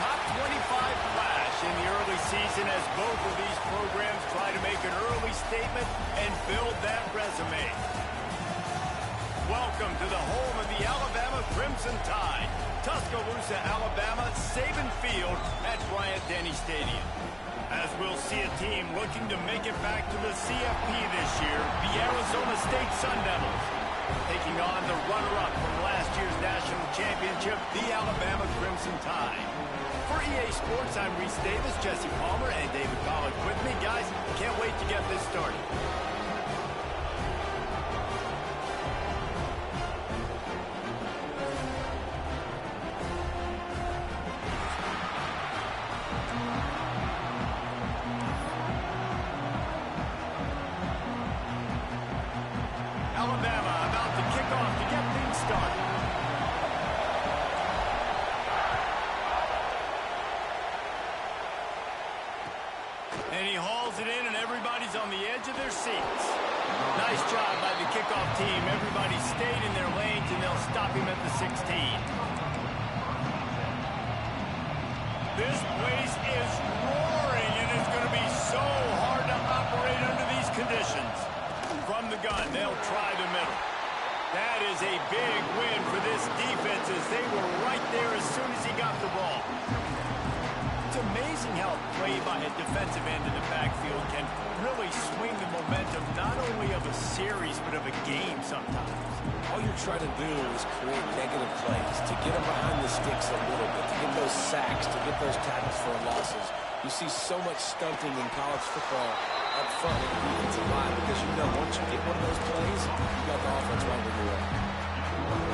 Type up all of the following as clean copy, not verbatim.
top 25 flash in the early season as both of these programs try to make an early statement and build that resume. Welcome to the home of the Alabama Crimson Tide. Tuscaloosa, Alabama, Saban Field at Bryant-Denny Stadium. As we'll see a team looking to make it back to the CFP this year, the Arizona State Sun Devils, taking on the runner-up from last year's national championship, the Alabama Crimson Tide. For EA Sports, I'm Reese Davis, Jesse Palmer, and David Pollack with me. Guys, can't wait to get this started. Alabama about to kick off to get things started. And he hauls it in, and everybody's on the edge of their seats. Nice job by the kickoff team. Everybody stayed in their lanes, and they'll stop him at the 16. This place is roaring, and it's going to be so hard to operate under these conditions. From the gun, they'll try the middle. That is a big win for this defense as they were right there as soon as he got the ball. It's amazing how play by a defensive end in the backfield can really swing the momentum not only of a series but of a game sometimes. All you're trying to do is create negative plays, to get them behind the sticks a little bit, to get those sacks, to get those tackles for losses. You see so much stunting in college football up front in the defensive line because you know once you get one of those plays, you got the offense right where you are.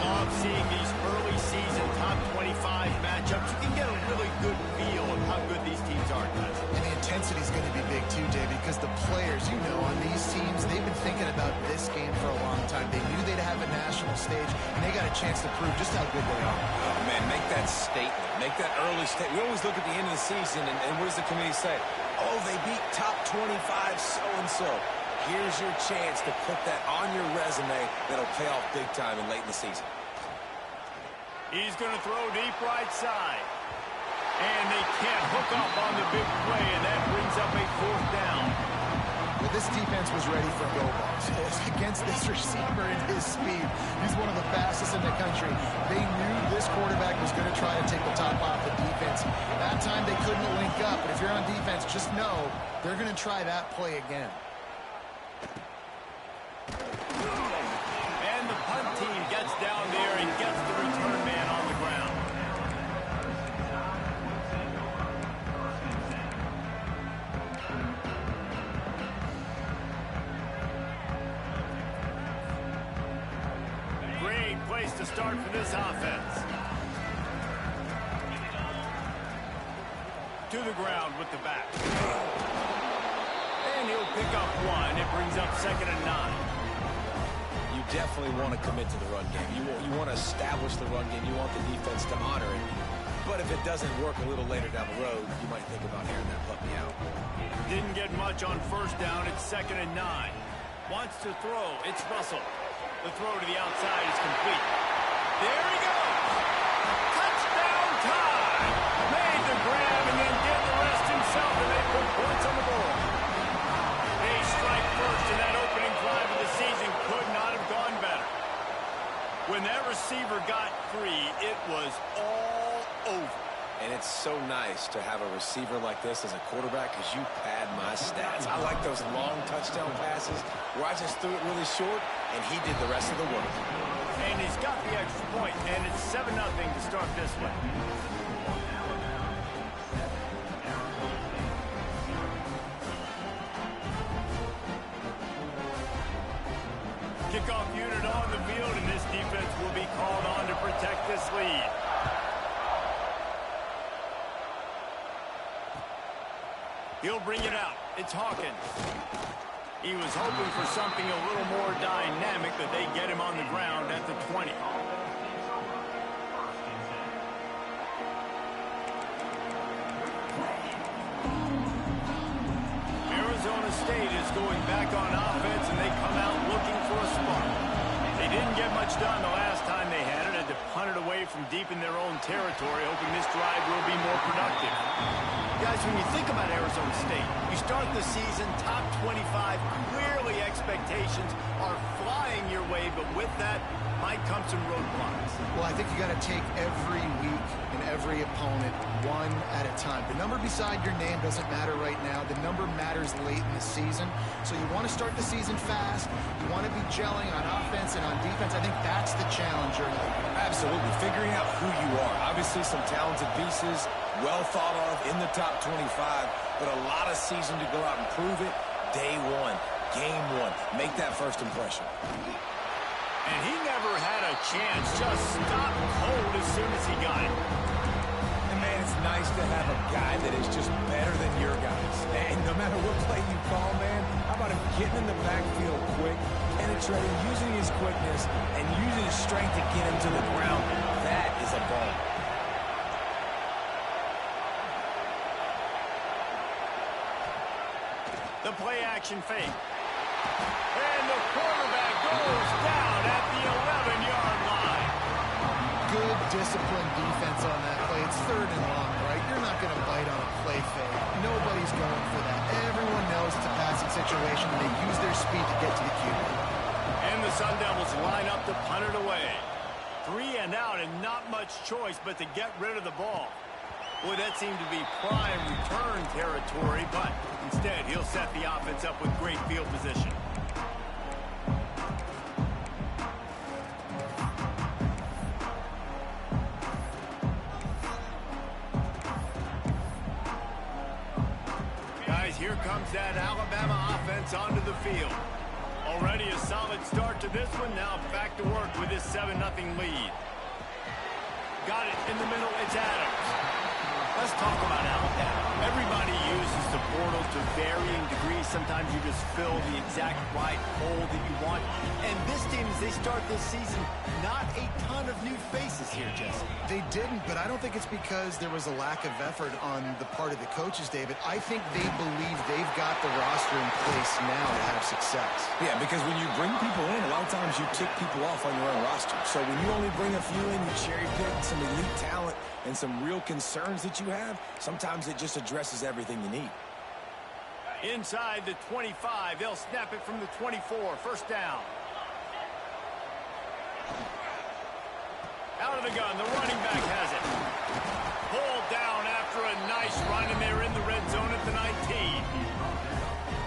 Love seeing these early season top 25 matchups. You can get a really good feel of how good these teams are, guys. And the intensity is going to be big too, Dave, because the players, you know, on these teams, they've been thinking about this game for a long time. They knew they'd have a national stage, and they got a chance to prove just how good they are. Oh, man, make that statement. Make that early statement. We always look at the end of the season, and what does the committee say? Oh, they beat top 25 so-and-so. Here's your chance to put that on your resume that'll pay off big time and late in the season. He's going to throw deep right side. And they can't hook up on the big play, and that brings up a fourth down. Well, this defense was ready for go balls. Against this receiver and his speed, he's one of the fastest in the country. They knew this quarterback was going to try to take the top off the defense. That time they couldn't link up, but if you're on defense, just know they're going to try that play again. And the punt team gets down there and gets the return man on the ground. Great place to start for this offense. To the ground with the back. And he'll pick up one. It brings up 2nd and 9. You definitely want to commit to the run game. You want to establish the run game. You want the defense to honor it. But if it doesn't work a little later down the road, you might think about airing that puppy out. Didn't get much on first down. It's 2nd and 9. Wants to throw. It's Russell. The throw to the outside is complete. There he goes. Touchdown time. Made the grab and then did the rest himself, and they put points on the board. A strike first in that opening drive of the season could not have gone better. When that receiver got free, it was all over. And it's so nice to have a receiver like this as a quarterback because you pad my stats. I like those long touchdown passes where I just threw it really short, and he did the rest of the work. And he's got the extra point, and it's 7-0 to start this way. Kickoff unit on the field, and this defense will be called on to protect this lead. He'll bring it out. It's Hawkins. He was hoping for something a little more dynamic, but they get him on the ground at the 20. Arizona State is going back on offense, and they come out looking for a spark. They didn't get much done the last time they had it to punt it away from from deep in their own territory, hoping this drive will be more productive. Guys, when you think about Arizona State, you start the season top 25. Clearly, expectations are flying your way, but with that might come some roadblocks. Well, I think you got to take every week and every opponent one at a time. The number beside your name doesn't matter right now. The number matters late in the season. So you want to start the season fast. You want to be gelling on offense and on defense. I think that's the challenge early. Absolutely. Figuring out who you are. Obviously, some talented pieces, well thought of in the top 25, but a lot of season to go out and prove it. Day one, game one. Make that first impression. And he never had a chance. Just stopped cold as soon as he got it. And, man, it's nice to have a guy that is just better than your guys. And no matter what play you call, man, how about him getting in the backfield quick, penetrating, using his quickness, and using his strength to get him to the ground. That is a ball. The play-action fake. And the quarterback goes down at the 11-yard line. Good disciplined defense on that play. It's third and long, right? You're not going to bite on a play fake. Nobody's going for that. Everyone knows it's a passing situation, and they use their speed to get to the QB. And the Sun Devils line up to punt it away. 3 and out, and not much choice but to get rid of the ball. Boy, that seemed to be prime return territory, but instead he'll set the offense up with great field position. Guys, here comes that Alabama offense onto the field. Already a solid start to this one. Now back to work with this 7-0 lead. Got it in the middle. It's Adams. Let's talk about Alabama. Everybody uses the portal to varying degrees. Sometimes you just fill the exact right hole that you want. And this team, as they start this season, not a ton of new faces here, Jesse. They didn't, but I don't think it's because there was a lack of effort on the part of the coaches, David. I think they believe they've got the roster in place now to have success. Yeah, because when you bring people in, a lot of times you tick people off on your own roster. So when you only bring a few in, you cherry pick some elite talent and some real concerns that you have, sometimes it just addresses everything you need. Inside the 25, they'll snap it from the 24. First down. Out of the gun, the running back has it. Pulled down after a nice run, and they're in the red zone at the 19.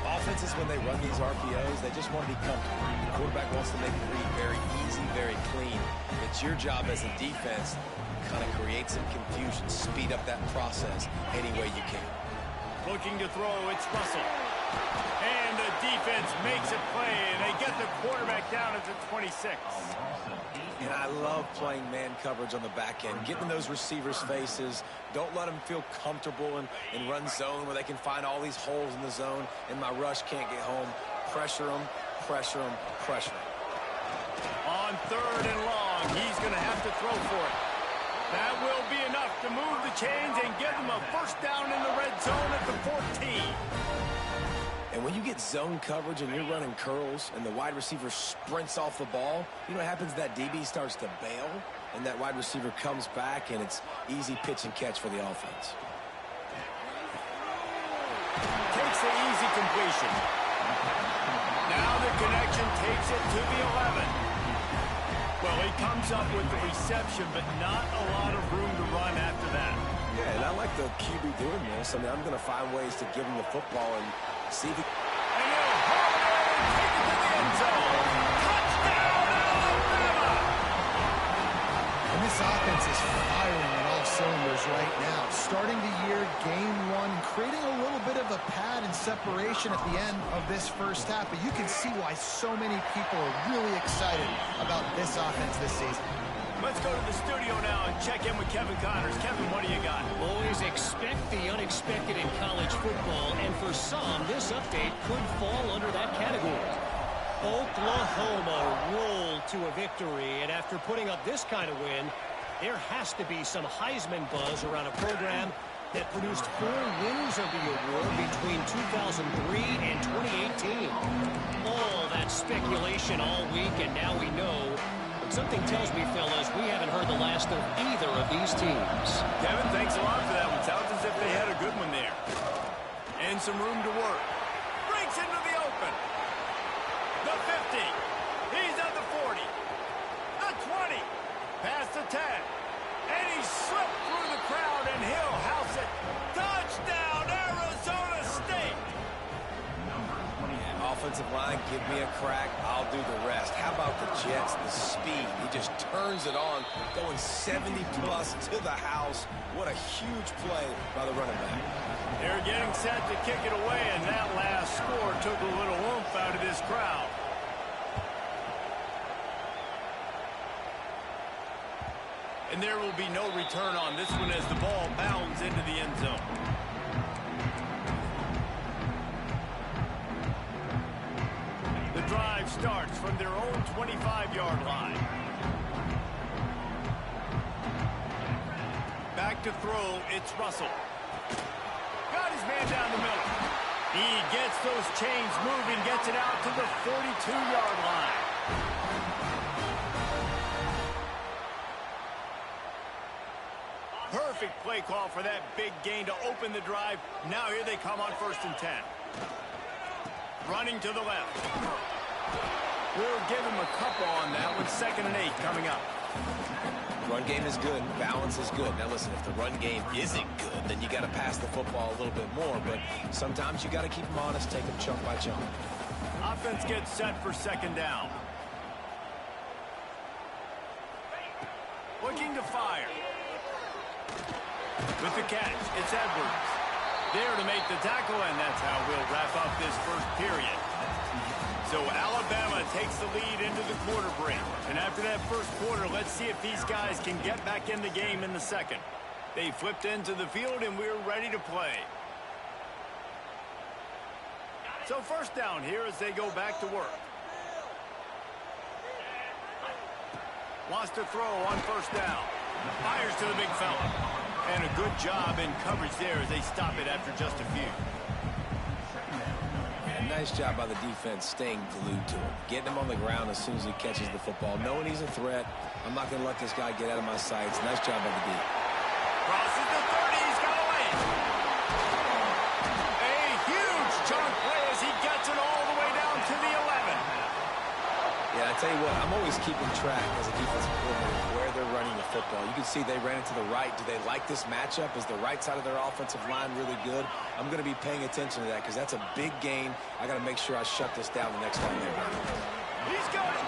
Offenses, when they run these RPOs, they just want to be comfortable. The quarterback wants to make the read very easy, very clean. It's your job as a defense to kind of create some confusion, speed up that process any way you can. Looking to throw, it's Russell. And the defense makes a play, and they get the quarterback down at the 26. And I love playing man coverage on the back end, getting in those receivers' faces. Don't let them feel comfortable in run zone where they can find all these holes in the zone, and my rush can't get home. Pressure them, pressure them, pressure them. On third and long, he's going to have to throw for it. That will be enough to move the chains and give them a first down in the red zone at the 14. And when you get zone coverage and you're running curls and the wide receiver sprints off the ball, you know what happens? That DB starts to bail, and that wide receiver comes back, and it's easy pitch and catch for the offense. Takes the easy completion. Now the connection takes it to the 11. Well, he comes up with the reception, but not a lot of room to run after that. Yeah, and I like the QB doing this. I mean, I'm going to find ways to give him the football and see if he... And he'll hold it and take it to the end zone. Touchdown, Alabama! And this offense is firing on all cylinders right now. Starting the year, game one, creating a little bit of a pad and separation at the end of this first half. But you can see why so many people are really excited about this offense this season. Let's go to the studio now and check in with Kevin Connors. Kevin, what do you got? Always expect the unexpected in college football, and for some, this update could fall under that category. Oklahoma rolled to a victory, and after putting up this kind of win, there has to be some Heisman buzz around a program that produced 4 winners of the award between 2003 and 2018. All that speculation all week, and now we know Something tells me, fellas, we haven't heard the last of either of these teams. Kevin, thanks a lot for that one. Sounds as if they had a good one there. And some room to work. Breaks into the open. The 50. He's at the 40. The 20. Past the 10. And he slipped through the crowd, and he'll house it. Touchdown, Arizona State. Yeah, offensive line, give me a crack. I'll do the rest. How about the Jets, the speed? He just turns it on, going 70-plus to the house. What a huge play by the running back. They're getting set to kick it away, and that last score took a little oomph out of this crowd. And there will be no return on this one as the ball bounds into the end zone. The drive starts from their own 25-yard line. Back to throw, it's Russell. Got his man down the middle. He gets those chains moving, gets it out to the 42-yard line. Perfect play call for that big gain to open the drive. Now here they come on 1st and 10. Running to the left. We'll give him a couple on that one. 2nd and 8 coming up. Run game is good. Balance is good. Now, listen, if the run game isn't good, then you got to pass the football a little bit more. But sometimes you got to keep them honest, take them chunk by chunk. Offense gets set for 2nd down. Looking to fire. With the catch, it's Edwards. There to make the tackle, and that's how we'll wrap up this first period. So Alabama takes the lead into the quarter break. And after that first quarter, let's see if these guys can get back in the game in the second. They flipped into the field, and we're ready to play. So 1st down here as they go back to work. Wants to throw on 1st down. Fires to the big fella. And a good job in coverage there as they stop it after just a few. Yeah, nice job by the defense staying glued to him. Getting him on the ground as soon as he catches the football. Knowing he's a threat. I'm not going to let this guy get out of my sights. Nice job by the D. Crosses the 30. He's got away. A huge chunk play as he gets it all the way down to the 11. Yeah, I tell you what, I'm always keeping track as a defensive coordinator where they're running the football. You can see they ran it to the right. Do they like this matchup? Is the right side of their offensive line really good? I'm going to be paying attention to that because that's a big gain. I got to make sure I shut this down the next time they run. He's got it.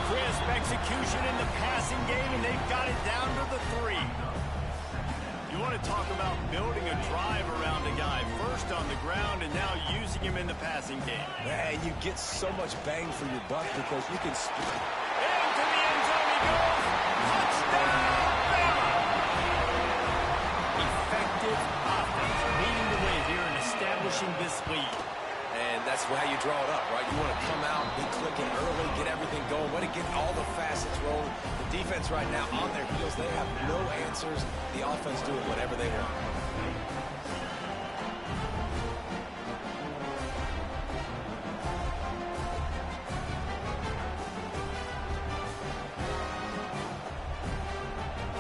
Crisp execution in the passing game, and they've got it down to the 3. You want to talk about building a drive around a guy. First on the ground and now using him in the passing game. Man, you get so much bang for your buck because you can... Into the end zone he goes. Touchdown, Bama! Effective offense leading the way here and establishing this lead. And that's how you draw it up, right? You want to come out, be clicking early, get everything going, want to get all the facets rolling. The defense right now on their heels, they have no answers. The offense doing whatever they want.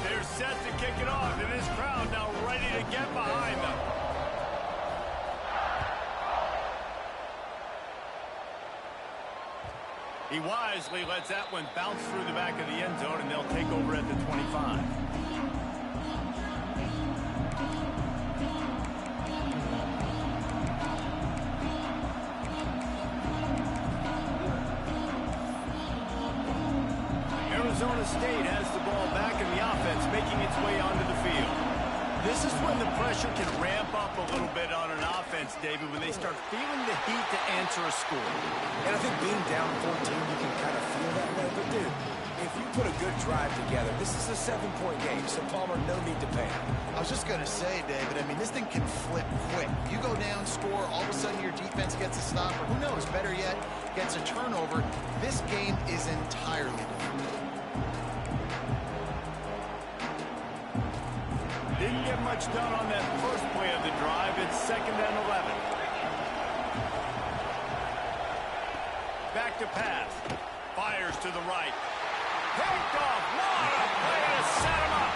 They're set to kick it off, and this crowd now ready to get behind them. He wisely lets that one bounce through the back of the end zone, and they'll take over at the 25. Arizona State has the ball back in the offense, making its way onto the field. This is when the pressure can ramp up a little bit on an offense, David, when they start feeling the heat to answer a score. And I think being down 14, you can kind of feel that way. But, dude, if you put a good drive together, this is a 7-point game, so Palmer, no need to panic. I was just going to say, David, I mean, this thing can flip quick. You go down, score, all of a sudden your defense gets a stop, or who knows, better yet, gets a turnover. This game is entirely different. Didn't get much done on that first play of the drive. It's 2nd and 11. Back to pass. Fires to the right. Picked off. What a play to set him up.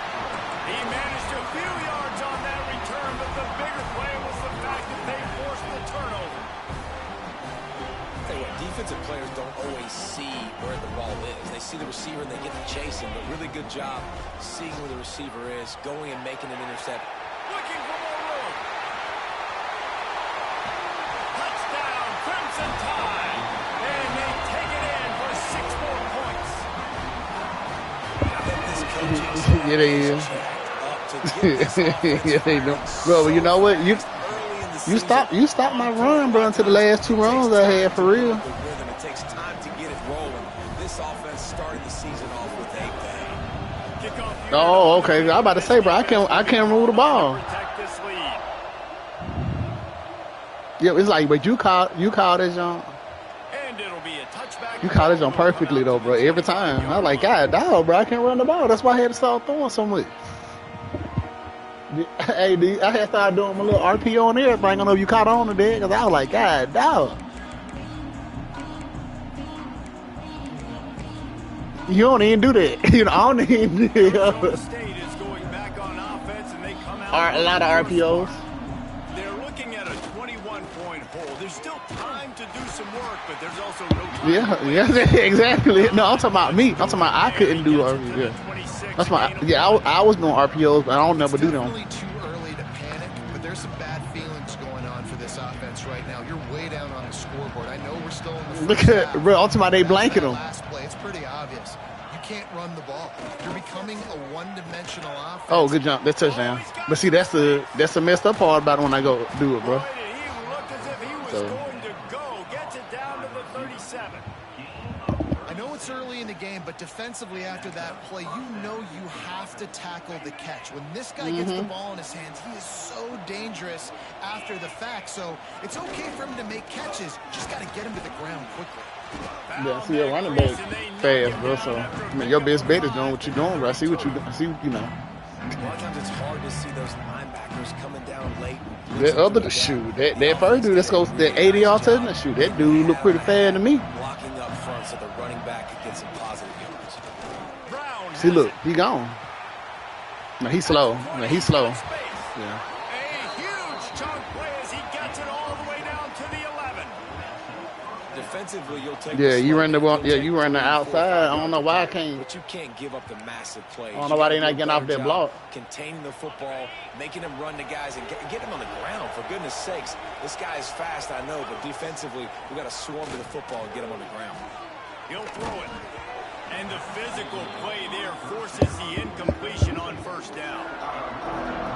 He managed a few yards on that return, but the bigger play was the fact that they forced the turnover. Tell you what, defensive players don't always see where the ball is. They see the receiver and they get to chase him, but really good job seeing where the receiver is, going and making an intercept. Looking for more room. Touchdown, Crimson Tide. And they take it in for 6 more points. I bet this coaching staff Yeah, they is is. jacked up to get this offense Yeah, they do. running Bro, you know what? early in the season. You stopped my run, bro, until the last 2 runs I had for real. The rhythm. It takes time to get it rolling. This offense started the season off with a bang. Kickoff. Oh, okay. I about to say, bro, I can't move the ball. Protect this lead. Yeah, it's like, but you called it, John. And it'll be a touchback. You caught it on perfectly though, bro. Every time. I was like, God, dog, bro, I can't run the ball. That's why I had to start throwing so much. Hey, dude, I had to start doing my little RPO and everything. I don't know if you caught on to that, because I was like, God, dog. You don't even do that. You know, I don't even do Arizona that. State is going back on offense, and they come out A lot of RPOs. They're looking at a 21-point hole. There's still time to do some work, but there's also no time. Yeah, exactly. No, I'm talking about me. I'm talking about I couldn't do RPOs. Yeah. That's my, I was doing RPOs, but I don't never do them. It's definitely too early to panic, but there's some bad feelings going on for this offense right now. You're way down on the scoreboard. I know we're still in the first Look at, half. bro, I'm talking about they blanket them. Last play, it's pretty obvious. You can't run the ball. You're becoming a one-dimensional offense. Oh, good jump. That's touchdown. But see, that's the messed up part about it when I go do it, bro. Boy, did he look as if he was So. going to go. Gets it down to the 37. I know it's early in the game, but defensively after that play, you know you have to tackle the catch. When this guy gets the ball in his hands, he is so dangerous after the fact. So it's okay for him to make catches. Just got to get him to the ground quickly. Yeah, see a running back fast, bro. So I mean, your best bet is doing what you're doing, bro. I see what you know. A lot of times it's hard to see those linebackers coming down late. That other shoot, that first dude that's goes that 80-yard touchdown shoot, that dude look pretty fast to me. Blocking up front so the running back could get some positive yards. Brown See, look, he gone. No, he's slow. No, he's slow. Yeah. A huge chunk play as he gets it all the way down to the 11. Defensively, you'll take Yeah, the you slow, run the you'll ball. Yeah, take you the run the 3, 4, outside. 5 I don't know why I can't. But you can't give up the massive plays. I don't know why they not getting off that that block. Containing the football, making them run the guys, and get them on the ground. For goodness sakes, this guy is fast, I know, but defensively, we got to swarm to the football and get him on the ground. He'll throw it. And the physical play there forces the incompletion on first down.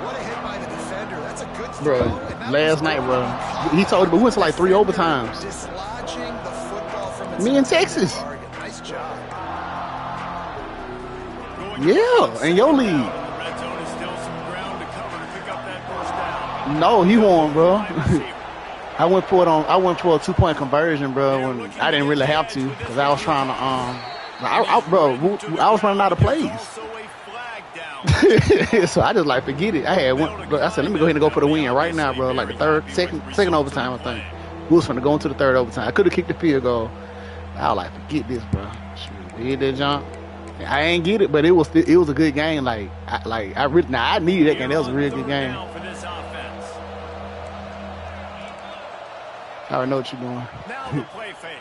What a hit by the defender. That's a good throw. Bro, and that last was night, on bro. the He told me we went to like 3 overtimes. Dislodging the football from its Me in Texas. target. Nice job. Yeah, in your league. The red zone is still some ground to cover to pick up that first down. No, he won, bro. Wide receiver. I went for a 2-point conversion, bro. When I didn't really have to because I was trying to I was running out of plays. Also a flag down. So I just like forget it. I had one. Bro, I said let me go ahead and go for the win right now, bro. Like the second overtime, I think. We was finna go into the third overtime. I could have kicked the field goal. I was like, forget this, bro. Shoot, did that jump. I ain't get it, but it was a good game. I needed that game. That was a real good game. For this offense. I already know what you're doing. Now the play fake.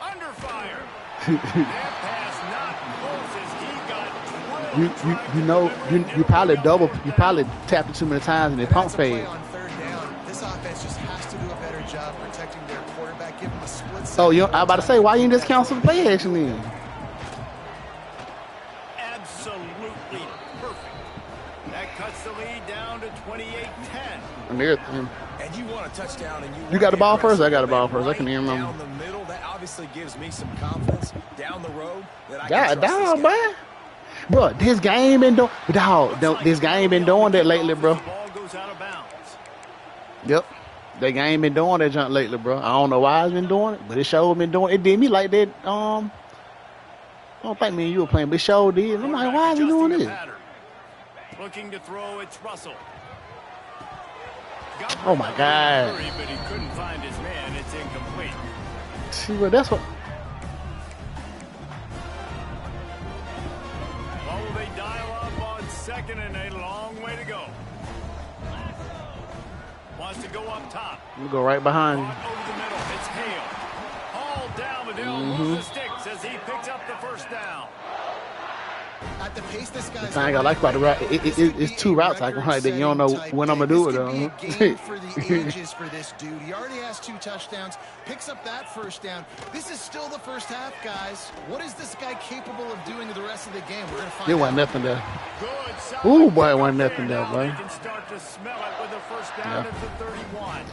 Under fire. That pass not close as he got drilled. You probably tapped it too many times and it pump That's a play fade. on third down. This offense just has to do a better job protecting their quarterback, give him a split second. Oh, I about to say, why you didn't just cancel the play action then? Absolutely perfect. That cuts the lead down to 28-10. And everything. And you want a touchdown, and You got the ball first? I got the ball first. I can't even remember. Down the middle, that obviously gives me some confidence down the road that I God, can trust dog, this guy. boy. Bro, this game been doing, this game been doing that lately, bro. The ball goes out of bounds. Yep. That game been doing that junk lately, bro. I don't know why it's been doing it, but it sure been doing it. It did me like that. I don't think me and you were playing, but it sure did. I'm like, why is he doing Adjusting the this? pattern. Looking to throw, it's Russell. Oh, my God. Hurry, but he couldn't find his man. It's incomplete. See, well, that's what. second and a long way to go. Wants to go up top. I'm gonna go right behind you. Over the middle. It's Hale. Hauled down, but they'll lose the sticks as he picks up the first down. At the pace this guy's The thing I like about the route, it's two routes I can run that you don't know when I'm gonna do it though. This could be a game for the ages for this dude. He already has 2 touchdowns, picks up that first down. This is still the first half, guys. What is this guy capable of doing the rest of the game? We're gonna find out. There wasn't nothing there. Good. Ooh, boy, wasn't nothing there, boy. They can start to smell it with a first down at the 31.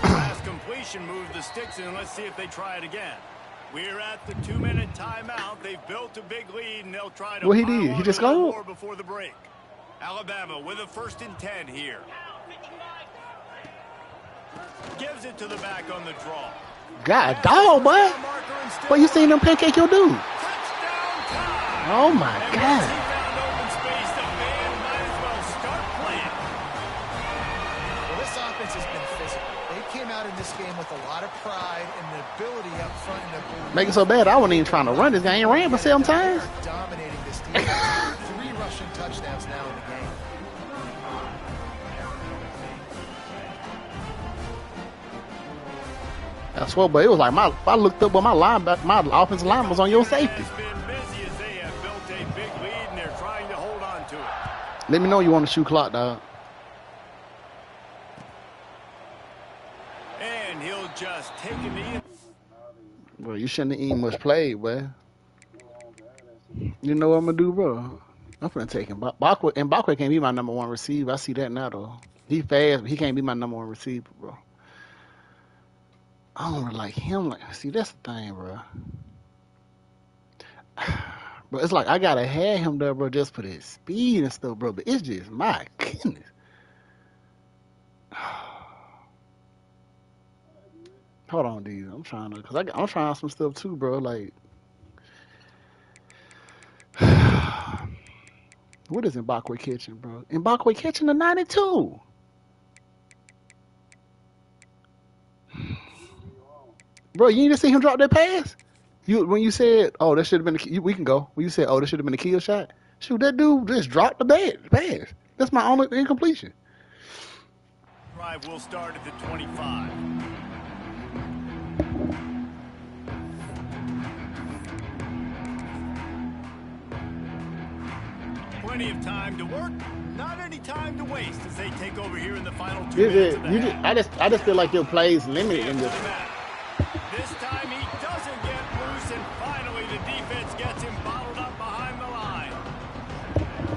Last completion moved the sticks in. Let's see if they try it again. We're at the 2-minute timeout. They've built a big lead, and they'll try to. What he did? He just scored before the break. Alabama with a 1st and 10 here. Gives it to the back on the draw. God, dog, boy. What you seen them pancake your dude? Touchdown time. Oh my And God. once he found open space, the man might as well start playing. Well, this offense has been physical. They came out in this game with a lot of pride and the ability up front. And Make it so bad, I wasn't even trying to run this. I ain't ran but 7 times. Dominating this defense. 3 rushing touchdowns now in the game. I swear, but it was like I looked up, but my offensive line was on your safety. Has been busy as they have built a big lead, and they're trying to hold on to it. Let me know you want to shoot clock, dog. And he'll just take a knee. Bro, you shouldn't have even much played, boy. You know what I'm gonna do, bro? I'm gonna take him. Bakwe can't be my number 1 receiver. I see that now, though. He fast, but he can't be my number 1 receiver, bro. I don't really like him. See, that's the thing, bro. But it's like I gotta have him there, bro, just for his speed and stuff, bro. But it's just my goodness. Hold on, dude. I'm trying to, I'm trying some stuff too, bro. Like, what is Mbakwe catching, bro? Mbakwe catching the 92. Bro, you didn't see him drop that pass? When you said, oh, that should have been we can go. When you said, oh, that should have been a kill shot. Shoot, that dude just dropped the pass. That's my only incompletion. Drive will start at the 25. Plenty of time to work, not any time to waste as they take over here in the final 2 minutes of the half. I just feel like your play's limited in this. This time he doesn't get loose, and finally the defense gets him bottled up behind the line.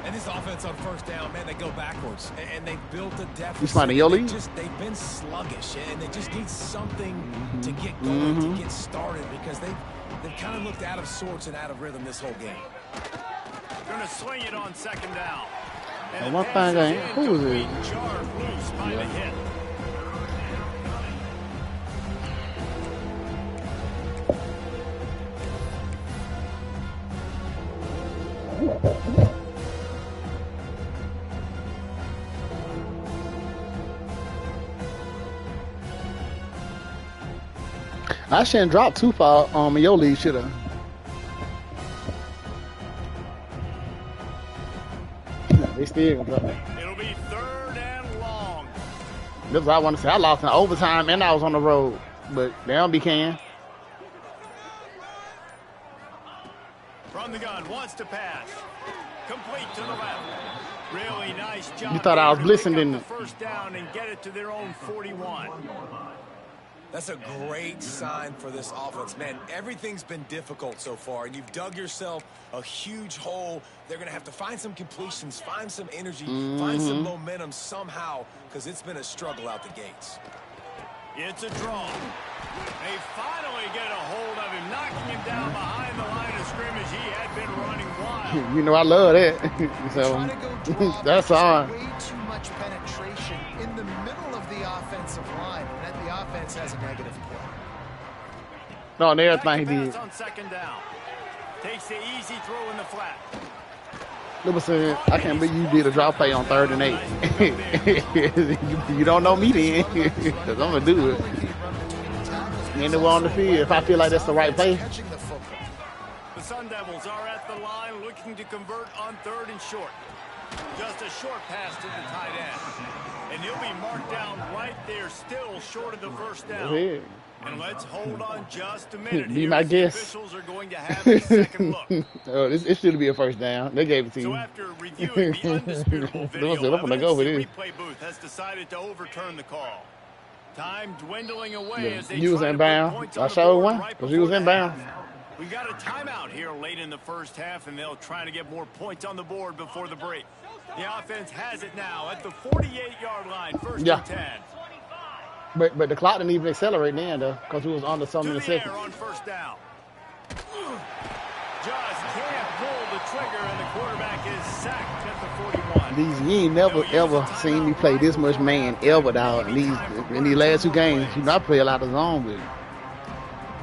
And this offense on first down, man, they go backwards, and they built a deficit. You finding your lead? They've been sluggish, and they just need something to get going, to get started, because they've kind of looked out of sorts and out of rhythm this whole game. Going to swing it on 2nd down. And one thing who is it? Jarred loose by the hit. I shouldn't drop too far in your lead, should I? They still gonna drop it. It'll be 3rd and long. That's what I want to say. I lost in overtime and I was on the road, but they don't be can. From the gun, wants to pass. Complete to the left. Really nice job. You thought I was there to blitzing, pick up didn't the you? first down and get it to their own 41. That's a great sign for this offense. Man, everything's been difficult so far, and you've dug yourself a huge hole. They're going to have to find some completions, find some energy, find some momentum somehow, because it's been a struggle out the gates. It's a draw. They finally get a hold of him, knocking him down behind the line of scrimmage. He had been running wild. You know I love that. So that's all. Way too much penetration in the middle of the offensive line, and then the offense has a negative play. No, and everything he did. On 2nd down. Takes the easy throw in the flat. Listen, I can't believe you did a drop play on 3rd and 8. you don't know me then, because I'm going to do it. Anywhere on the field, if I feel like that's the right play. The Sun Devils are at the line looking to convert on 3rd and short. Just a short pass to the tight end. And he'll be marked down right there, still short of the first down. And let's hold on just a minute. Be my guess. Officials are going to have a second look. Oh, it should be a first down. They gave it to you. So after reviewing the undisputable video evidence, go the with replay booth has decided to overturn the call. Time dwindling away as they you was try to put inbound. points I on the showed board one right because you was before the inbound. half. We got a timeout here late in the first half, and they'll try to get more points on the board before the break. The offense has it now at the 48-yard line, 1st and 10. But the clock didn't even accelerate then, though, because we was on to something in a second. On 1st down. Just can't pull the trigger, and the quarterback is sacked at the 41. You ain't never, ever seen me play this much man ever, dog. In these last 2 games, I play a lot of zone with it.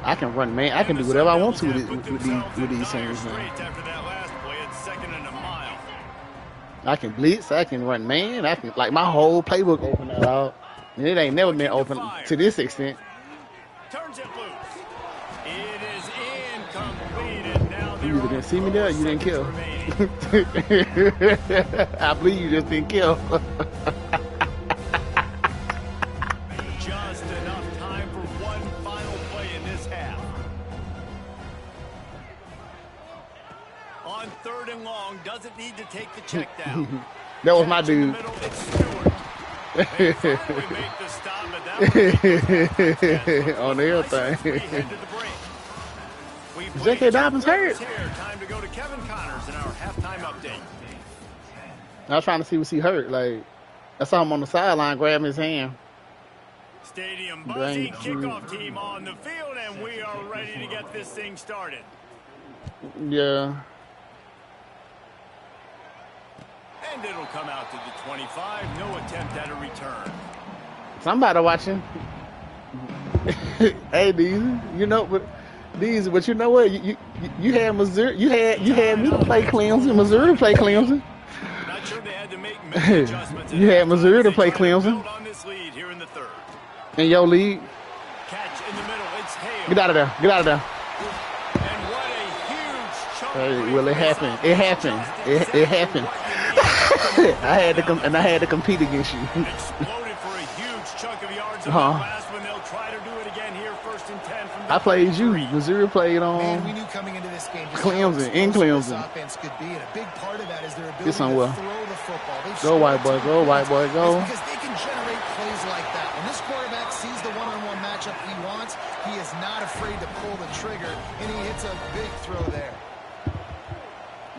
I can run man. I can do whatever I want to with these things, man. I can blitz. I can run man. I can, like, my whole playbook open out. And it ain't never been open to this extent. Turns it loose. It is incomplete, and now you either didn't see me there or you didn't kill. I believe you just didn't kill. Just enough time for one final play in this half. On 3rd and long, doesn't need to take the check down. That was my dude. On the other thing. J.K. Dobbins hurt. Time to go to Kevin Connors in our halftime update. I was trying to see was he hurt. Like, I saw him on the sideline grabbing his hand. Stadium buzzing, kickoff team on the field, and we are ready to get this thing started. Yeah. And it'll come out to the 25. No attempt at a return. Somebody watching. Hey, these, you know, but you know what? You had Missouri. You had me to play Clemson. Missouri to play Clemson. Not sure they had to make many adjustments. You had Missouri to play Clemson. On this lead here in the 3rd. In your league. Catch in the middle. It's Hale. Get out of there. Get out of there. And what a huge chunk. Hey, well, it happened. It happened. It happened. I had to compete against you. Exploded for a huge chunk of yards in the last one. They'll try to do it again here, 1st and 10 from the I played you. Missouri played on. Man, we knew coming into this game Clemson, in Clemson. Offense could be, and a big part of that is their ability to throw the football. Go, white boy. Go, white boy. Go. Because they can generate plays like that. When this quarterback sees the one-on-one matchup he wants, he is not afraid to pull the trigger, and he hits a big throw there.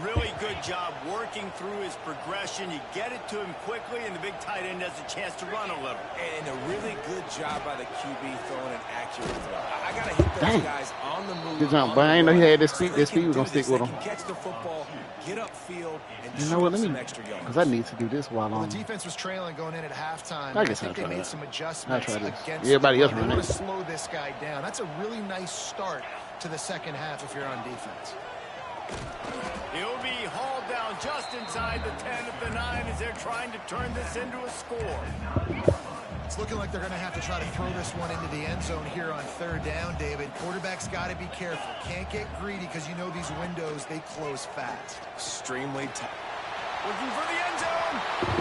Really good job working through his progression. You get it to him quickly, and the big tight end has a chance to run a little. And a really good job by the QB throwing an accurate throw. I got to hit those guys on the move. Good jump, but I didn't know he had this speed. This speed was going to stick with him. Catch the football, get upfield, and you know what? Let me, extra yards. because I need to do this while the defense was trailing going in at halftime. I guess think they made some adjustments against everybody else. They want to slow this guy down. That's a really nice start to the second half if you're on defense. He'll be hauled down just inside the 10 at the 9 as they're trying to turn this into a score. It's looking like they're going to have to try to throw this one into the end zone here on 3rd down, David. Quarterback's got to be careful. Can't get greedy because you know these windows, they close fast. Extremely tough. Looking for the end zone.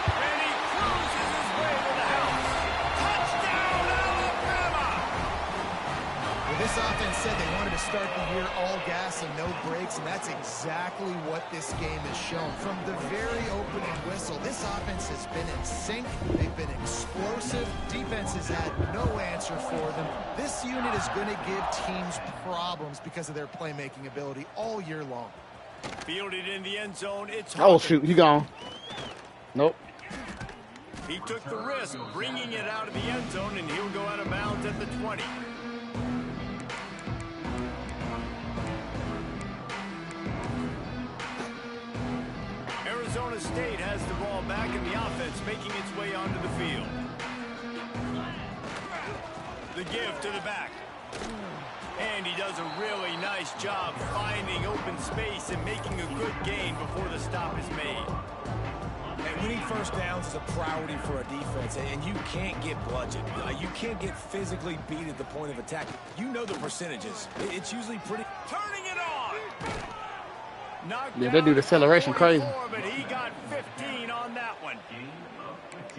And he cruises his way to the house. Touchdown, Alabama! Well, this offense said they wanted to start the year all gas and no brakes, and that's exactly what this game has shown. From the very opening whistle, this offense has been in sync. They've been explosive. Defense has had no answer for them. This unit is going to give teams problems because of their playmaking ability all year long. Fielded in the end zone. It's oh, shoot. He gone. Nope. He took the risk, bringing it out of the end zone, and he'll go out of bounds at the 20. Arizona State has the ball back in the offense, making its way onto the field. The give to the back. And he does a really nice job finding open space and making a good gain before the stop is made. And winning first downs is a priority for a defense, and you can't get bludgeoned. You can't get physically beat at the point of attack. You know the percentages. It's usually pretty. Turning it on! Knocked Yeah, they do the down acceleration crazy. 44, but he got 15 on that one.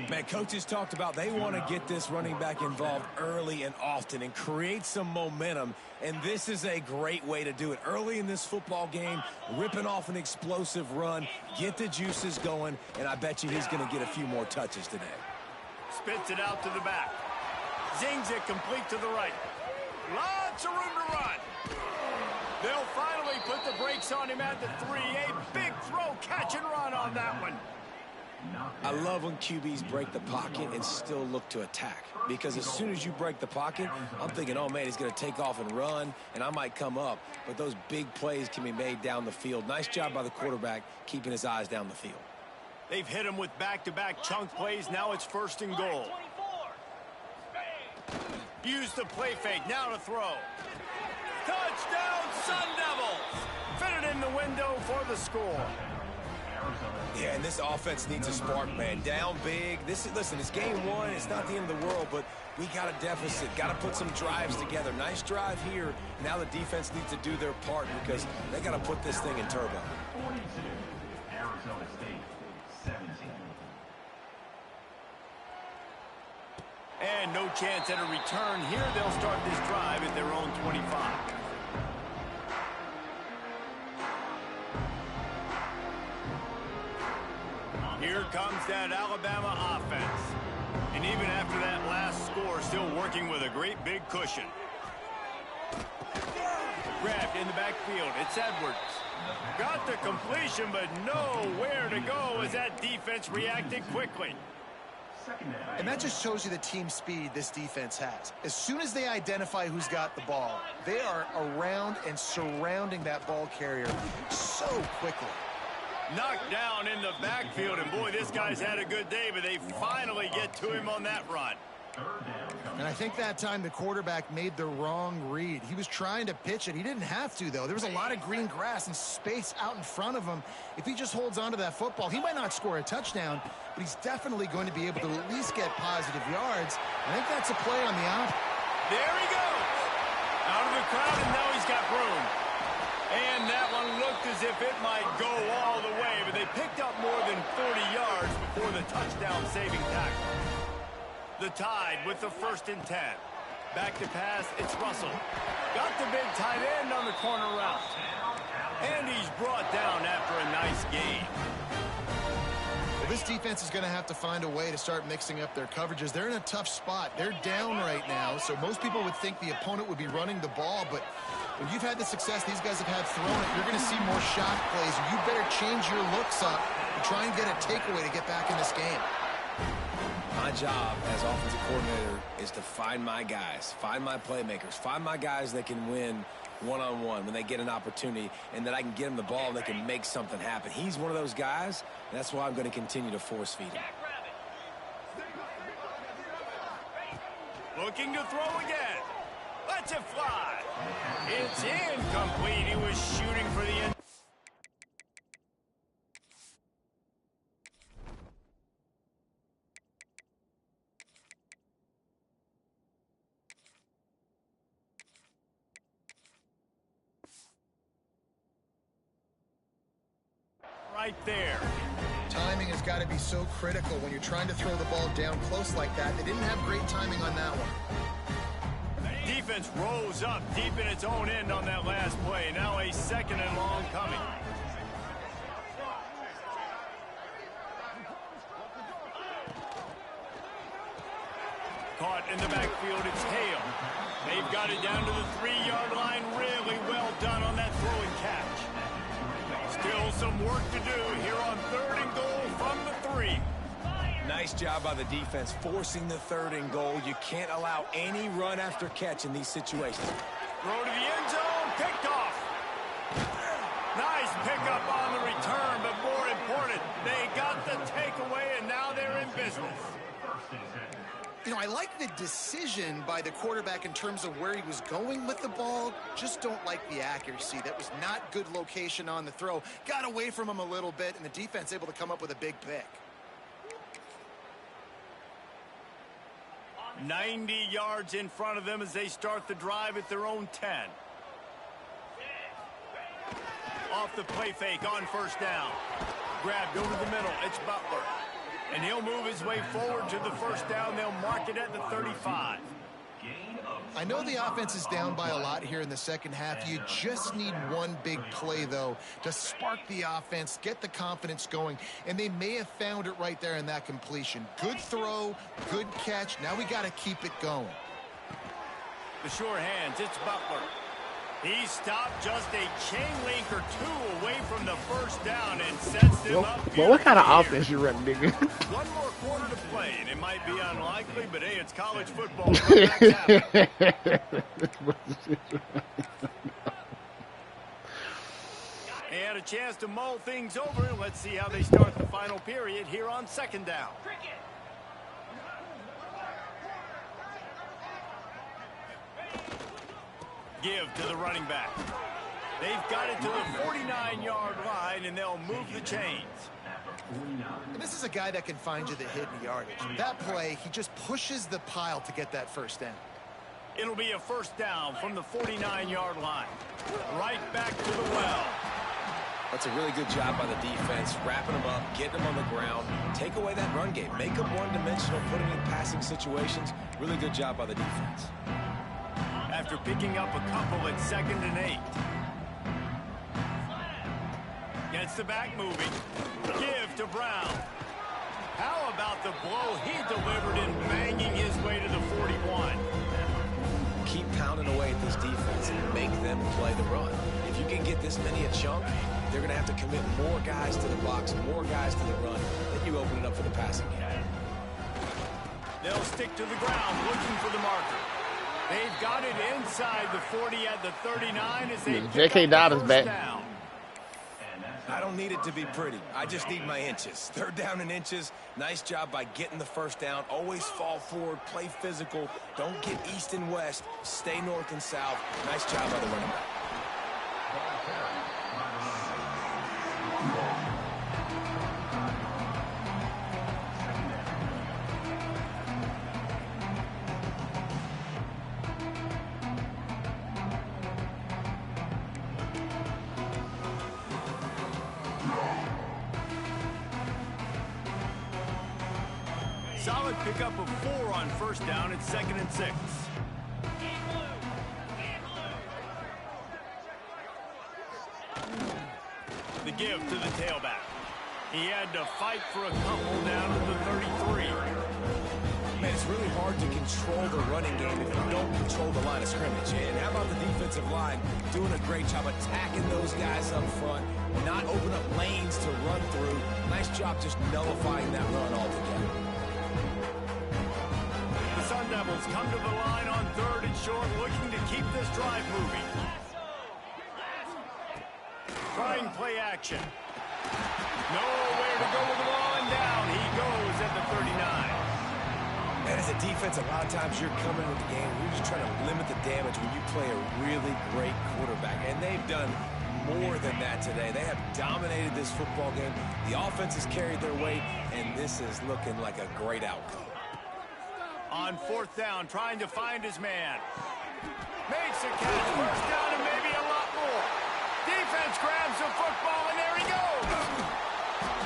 Man, coaches talked about they want to get this running back involved early and often and create some momentum, and this is a great way to do it. Early in this football game, ripping off an explosive run, get the juices going, and I bet you he's going to get a few more touches today. Spits it out to the back. Zings it complete to the right. Lots of room to run. They'll finally put the brakes on him at the 3. A big throw, catch and run on that one. I love when QBs break the pocket and still look to attack, because as soon as you break the pocket, I'm thinking, oh man, he's going to take off and run, and I might come up. But those big plays can be made down the field. Nice job by the quarterback keeping his eyes down the field. They've hit him with back-to-back chunk plays. Now it's 1st and goal. Use the play fake. Now to throw. Touchdown, Sun Devils! Fitted in the window for the score. Yeah, and this offense needs a spark, man. Down big. Listen, it's game 1. It's not the end of the world, but we got a deficit. Got to put some drives together. Nice drive here. Now the defense needs to do their part because they got to put this thing in turbo. 42, Arizona State, 17. And no chance at a return here. They'll start this drive at their own 25. Here comes that Alabama offense. And even after that last score, still working with a great big cushion. Grabbed in the backfield. It's Edwards. Got the completion, but nowhere to go as that defense reacted quickly. And that just shows you the team speed this defense has. As soon as they identify who's got the ball, they are around and surrounding that ball carrier so quickly. Knocked down in the backfield, and boy, this guy's had a good day, but they finally get to him on that run. And I think that time the quarterback made the wrong read. He was trying to pitch it. He didn't have to, though. There was a lot of green grass and space out in front of him. If he just holds on to that football, he might not score a touchdown, but he's definitely going to be able to at least get positive yards. I think that's a play on the out. There he goes. Out of the crowd, and now he's got room. And that one looked as if it might go all the way, but they picked up more than 40 yards before the touchdown-saving tackle. The Tide with the 1st and 10. Back to pass, it's Russell. Got the big tight end on the corner route. And he's brought down after a nice gain. Well, this defense is going to have to find a way to start mixing up their coverages. They're in a tough spot. They're down right now, so most people would think the opponent would be running the ball, but when you've had the success these guys have had throwing it, you're going to see more shot plays. You better change your looks up and try and get a takeaway to get back in this game. My job as offensive coordinator is to find my guys, find my playmakers, find my guys that can win one-on-one when they get an opportunity, and that I can get them the ball and they can make something happen. He's one of those guys, and that's why I'm going to continue to force feed him. Looking to throw again. Lets it fly. It's incomplete. He was shooting for the end. Right there. Timing has got to be so critical when you're trying to throw the ball down close like that. They didn't have great timing on that one. Defense rose up deep in its own end on that last play. Now a 2nd and long coming. Caught in the backfield, it's Hale. They've got it down to the 3-yard line. Really well done on that throw and catch. Still some work to do here on 3rd and goal from the 3. Nice job by the defense forcing the 3rd and goal. You can't allow any run after catch in these situations. Throw to the end zone, picked off. Nice pickup on the return, but more important, they got the takeaway, and now they're in business. You know, I like the decision by the quarterback in terms of where he was going with the ball. Just don't like the accuracy. That was not good location on the throw. Got away from him a little bit, and the defense able to come up with a big pick. 90 yards in front of them as they start the drive at their own 10. Off off the play fake on first down. Grabbed over the middle. It's Butler. And he'll move his way forward to the first down. They'll mark it at the 35. I know the offense is down by a lot here in the second half. You just need one big play, though, to spark the offense, get the confidence going, and they may have found it right there in that completion. Good throw, good catch. Now we got to keep it going. The sure hands, it's Butler. He stopped just a chain link or two away from the first down and sets them up. Well, what kind of offense you running, nigga? One more quarter to play, and it might be unlikely, but hey, it's college football. They had a chance to mull things over. Let's see how they start the final period here on second down. Give to the running back. They've got it to the 49-yard line, and they'll move the chains. And this is a guy that can find you the hidden yardage. That play, he just pushes the pile to get that first down. It'll be a first down from the 49-yard line. Right back to the well. That's a really good job by the defense, wrapping them up, getting them on the ground, take away that run game, make them one-dimensional, put them in passing situations. Really good job by the defense. After picking up a couple at 2nd and 8. Gets the back moving. Give to Brown. How about the blow he delivered in banging his way to the 41? Keep pounding away at this defense and make them play the run. If you can get this many a chunk, they're going to have to commit more guys to the box, more guys to the run. Then you open it up for the passing game. They'll stick to the ground looking for the marker. They've got it inside the 40 at the 39 as they J.K. Dobbins back. Down. I don't need it to be pretty. I just need my inches. 3rd down and inches. Nice job by getting the first down. Always fall forward, play physical. Don't get east and west. Stay north and south. Nice job by the running back. Solid pickup of 4 on first down at 2nd and 6. The give to the tailback. He had to fight for a couple down at the 33. Man, it's really hard to control the running game if you don't control the line of scrimmage. And how about the defensive line doing a great job attacking those guys up front, not open up lanes to run through. Nice job just nullifying that run altogether. The Sun Devils come to the line on 3rd and short, looking to keep this drive moving. Trying play action. Nowhere to go with the ball, and down he goes at the 39. And as a defense, a lot of times you're coming into the game, you're just trying to limit the damage when you play a really great quarterback. And they've done more than that today. They have dominated this football game. The offense has carried their weight, and this is looking like a great outcome. On 4th down, trying to find his man. Makes a catch, first down, and maybe a lot more. Defense grabs the football, and there he goes.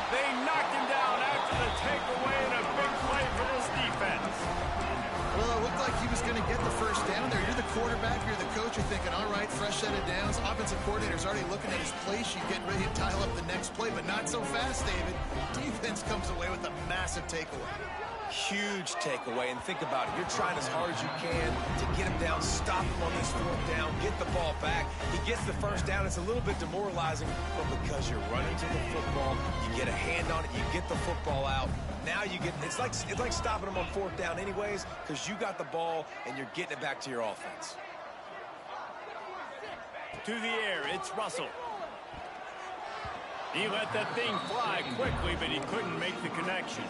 They knocked him down after the takeaway, and a big play for this defense. Well, it looked like he was going to get the first down there. You're the quarterback, you're the coach, you're thinking, all right, fresh set of downs. Offensive coordinator's already looking at his play sheet, getting ready to dial up the next play, but not so fast, David. Defense comes away with a massive takeaway. Huge takeaway, and think about it. You're trying as hard as you can to get him down, stop him on this 4th down, get the ball back. He gets the first down. It's a little bit demoralizing, but because you're running to the football, you get a hand on it, you get the football out. Now you get, it's like stopping him on 4th down anyways, because you got the ball and you're getting it back to your offense. To the air, it's Russell. He let that thing fly quickly, but he couldn't make the connection.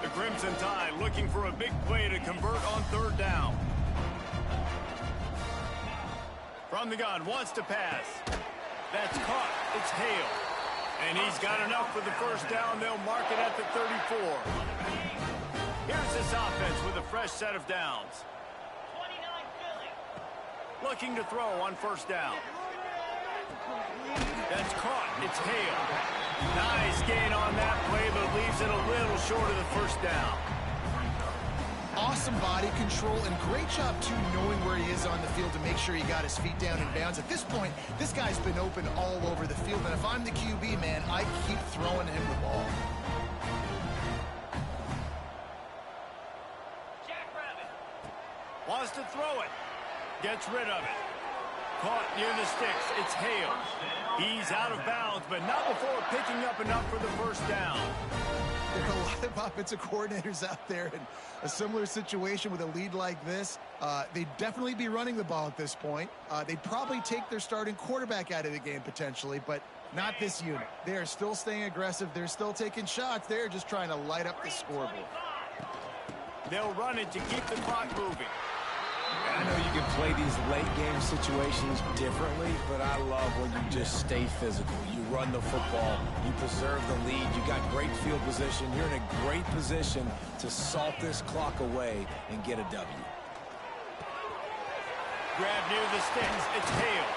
The Crimson Tide looking for a big play to convert on 3rd down. From the gun, wants to pass. That's caught. It's Hale. And he's got enough for the first down. They'll mark it at the 34. Here's this offense with a fresh set of downs. Looking to throw on first down. That's caught. It's Hale. Nice gain on that play, but leaves it a little short of the first down. Awesome body control and great job, too, knowing where he is on the field to make sure he got his feet down in bounds. At this point, this guy's been open all over the field, and if I'm the QB, man, I keep throwing him the ball. Wants to throw it. Gets rid of it. Caught near the sticks. It's Hale. He's out of bounds, but not before picking up enough for the first down. There are a lot of offensive coordinators out there in a similar situation with a lead like this. They'd definitely be running the ball at this point. They'd probably take their starting quarterback out of the game potentially, but not this unit. They are still staying aggressive. They're still taking shots. They're just trying to light up the scoreboard. They'll run it to keep the clock moving. I know you can play these late game situations differently, but I love when you just stay physical. You run the football, you preserve the lead, you got great field position. You're in a great position to salt this clock away and get a W. Grab near the sticks. It's Hale.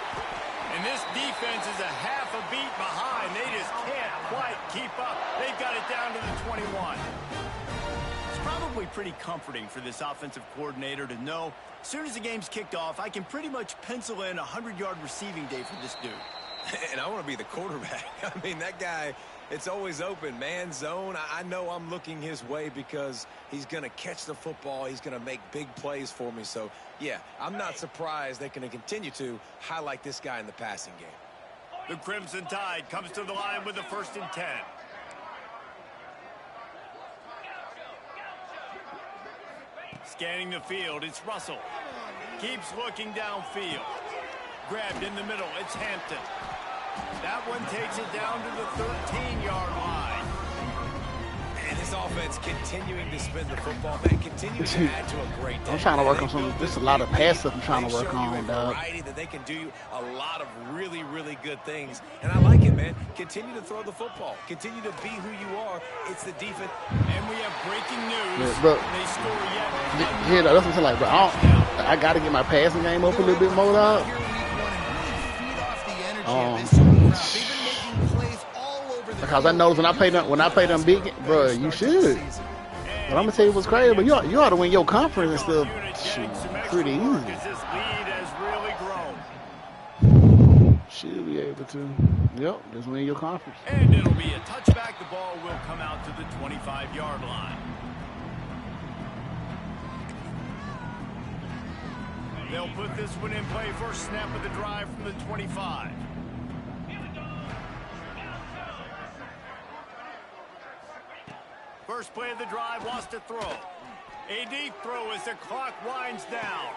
And this defense is a half a beat behind. They just can't quite keep up. They've got it down to the 21. It's probably pretty comforting for this offensive coordinator to know as soon as the game's kicked off, I can pretty much pencil in a 100-yard receiving day for this dude. And I want to be the quarterback. I mean, that guy, it's always open, man, zone. I know I'm looking his way because he's going to catch the football. He's going to make big plays for me. So, yeah, I'm not surprised they're going to continue to highlight this guy in the passing game. The Crimson Tide comes to the line with the 1st and 10. Scanning the field, it's Russell. Keeps looking downfield. Grabbed in the middle, it's Hampton. That one takes it down to the 13-yard line. And this offense continuing to spin the football, man, continuing to add to a great day. I'm trying to work on some. There's a lot of pass stuff I'm trying to work on, dog. That they can do a lot of really, really good things, and I like it, man. Continue to throw the football. Continue to be who you are. It's the defense. And we have breaking news. Yeah, bro. They score yet. Yeah, that's what I'm saying. Like, bro, I got to get my passing game up a little bit more, dog. Because I noticed when I play them big, bro, you should. But I'm gonna tell you what's crazy, but you ought to win your conference and stuff. Shoot, pretty easy. Should be able to. Yep, just win your conference. And it'll be a touchback. The ball will come out to the 25-yard line. They'll put this one in play. First snap of the drive from the 25. First play of the drive, wants to throw. A deep throw as the clock winds down.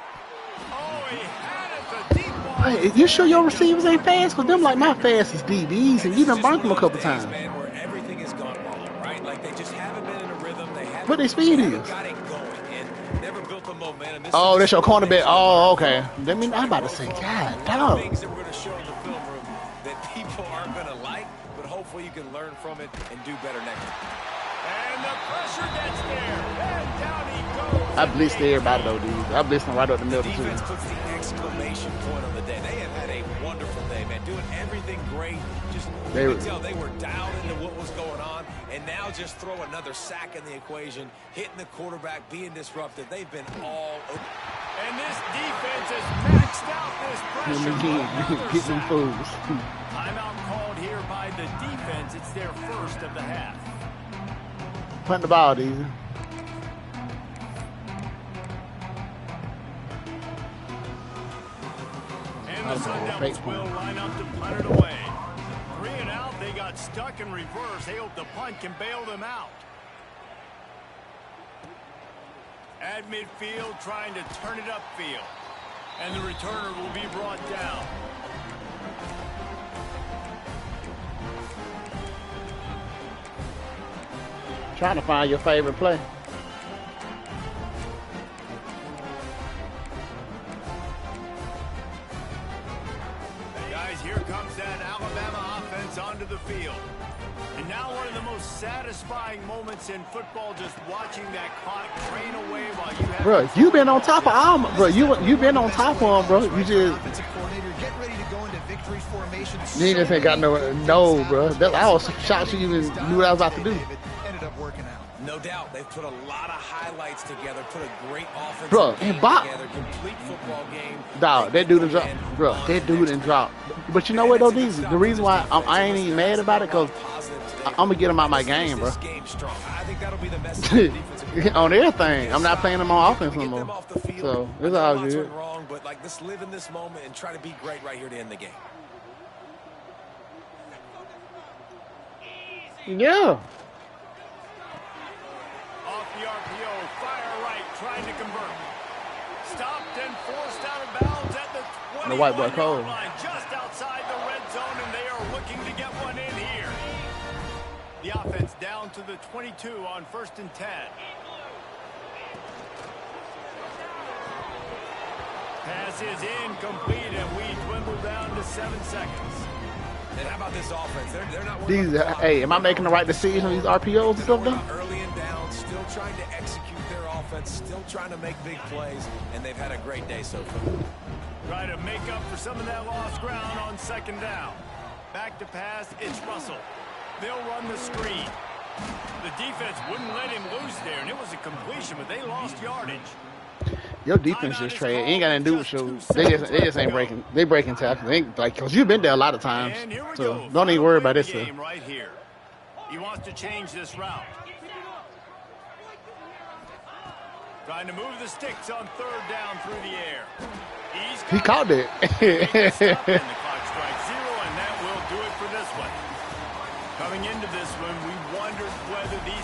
Oh, he had it, the deep ball. Hey, you sure your receivers ain't fast? Because them like my fastest DBs, and you done burnt them a couple times. Man, where everything has gone wrong, right? Like they just haven't been in a rhythm. They haven't. What their speed is? Got it going and never built the momentum. Oh, that's your cornerback. Oh, okay. That mean I'm about to say, God, dog. Things that we're going to show in the film room that people aren't going to like, but hopefully you can learn from it and do better next time. And the pressure gets there. And down he goes. I blitzed everybody though, dude. I blitzed them right up the middle too. Defense puts the exclamation point on the day. They have had a wonderful day, man. Doing everything great. Just you could tell they were dialed into what was going on. And now just throw another sack in the equation, hitting the quarterback, being disruptive. They've been all over. And this defense has maxed out this pressure. Get them fools. Timeout called here by the defense. It's their first of the half. Punt the ball, dude. And the Sun will line up to punt it away. 3 and out, they got stuck in reverse. They hope the punt can bail them out. At midfield, trying to turn it upfield. And the returner will be brought down. Trying to find your favorite play. Got Guys, here comes that Alabama offense onto the field. And now one of the most satisfying moments in football, just watching that clock drain away while you have... Bro, you been on top of all, bro. You been on top of him, bro. You just... Offensive coordinator, get ready to go into victory formation. You just ain't got no, bro. I was shocked you even knew what I was about to do. Ended up working out. No doubt, they've put a lot of highlights together, put a great offensive Bro, game and Bob, together, complete football game. dog, that dude done dropped. Bro, that dude done dropped. But you know what, though, these the reason why I ain't even mad about it, because I'm going to get him out my game, bro. I think that'll be the message On everything. I'm not playing him on offense no more. So, it's all good. Wrong, but like, let's live in this moment and try to be great right here to end the game. Yeah. Off the RPO, fire right, trying to convert. Stopped and forced out of bounds at the 20 The white boy Cole. line, just outside the red zone, and they are looking to get one in here. The offense down to the 22 on 1st and 10. Pass is incomplete, and we dwindle down to 7 seconds. And how about this offense? They're not These, hey, am I making the right decision on these RPOs and stuff, though? early and down, still trying to execute their offense, still trying to make big plays, and they've had a great day so far. Try to make up for some of that lost ground on 2nd down. Back to pass, it's Russell. They'll run the screen. The defense wouldn't let him loose there, and it was a completion, but they lost yardage. Your defense just trade. Ain't got nothing to do with you. They just ain't breaking. They breaking tackles. They ain't, like, because you've been there a lot of times. And here we So go. don't even worry about this Final play stuff. of the game right here. He wants to change this route. Trying to move the sticks on 3rd down through the air. He caught it. And the clock strikes 0, and that will do it for this one. Coming into this one, we wondered whether these